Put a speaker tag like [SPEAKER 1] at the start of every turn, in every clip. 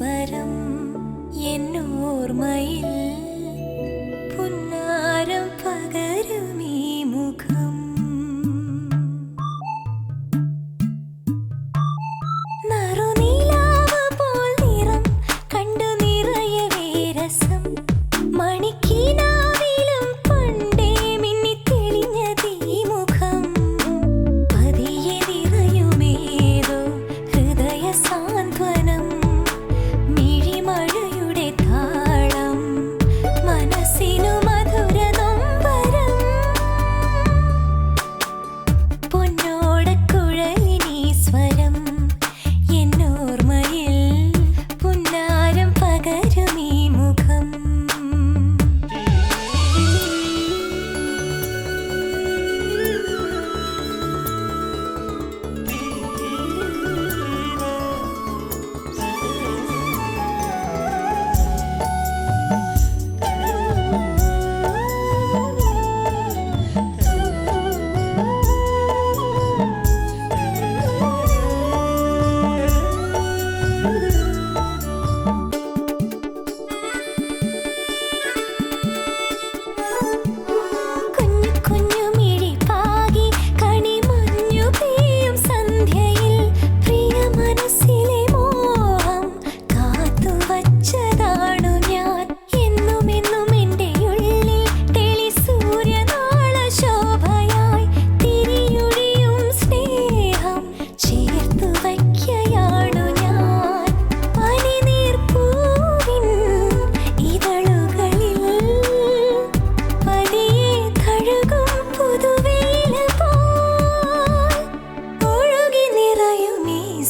[SPEAKER 1] സ്വരം എന്നോർമ്മയിൽ പുന്നാരം പകരുമീ മുഖം നറുനീലാവ് പോൽ നിറം കണ്ടു നിറയവേ രസം മണിക്കിനാവിലും പണ്ടേ മിന്നിത്തെളിഞ്ഞതീ മുഖം പതിയെ നിറയുമേതോ ഹൃദയ സാന്ത്വനം മിഴിമഴയുടെ താളം മനസ്സിനു മധുര നൊമ്പരം പൊന്നോടക്കുഴലിനീ സ്വരം എന്നോർമ്മയിൽ പുന്നാരം പകരുമീ മുഖം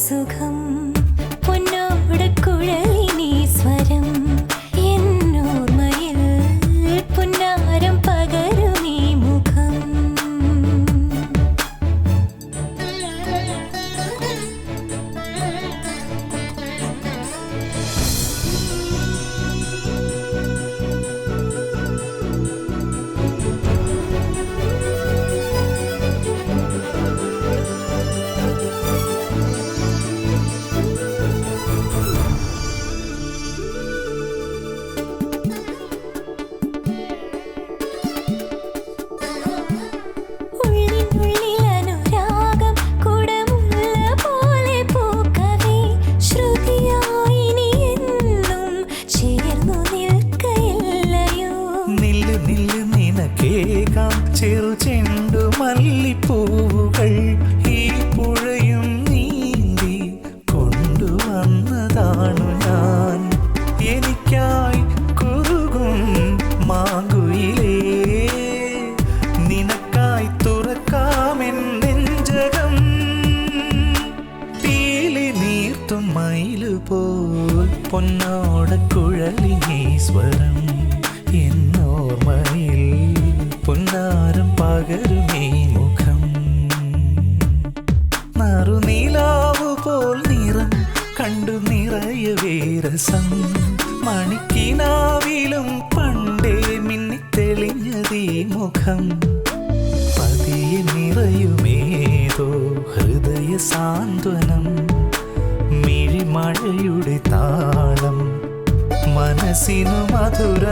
[SPEAKER 1] സുഖം പൊന്നോടക്കുഴലിനീ സ്വരം എന്നോർമ്മയിൽ പുന്നാരം പകരുമീ മുഖം
[SPEAKER 2] ചെറു മല്ലിപ്പൂവുകൾ ഈ പുഴയും നീന്തി കൊണ്ടുവന്നതാണു ഞാൻ എനിക്കായി കുറുകും മാങ്കുയിലേ നിനക്കായി തുറക്കാമെൻ നെഞ്ചകം പീലി നീർത്തും മയിലുപോൽ പൊന്നോടക്കുഴലിനീ സ്വരം എന്നോർമ്മയിൽ പുന്നാരം പകരുമീ മുഖം നറുനീലാവു പോൽ നിറം കണ്ടു നിറയവേ രസം മണിക്കിനാവിലും പണ്ടേ മിന്നിത്തെളിഞ്ഞതീ മുഖം പതിയെ നിറയുമേതോ ഹൃദയ സാന്ത്വനം മിഴിമഴയുടെ താളം മനസ്സിനു മധുര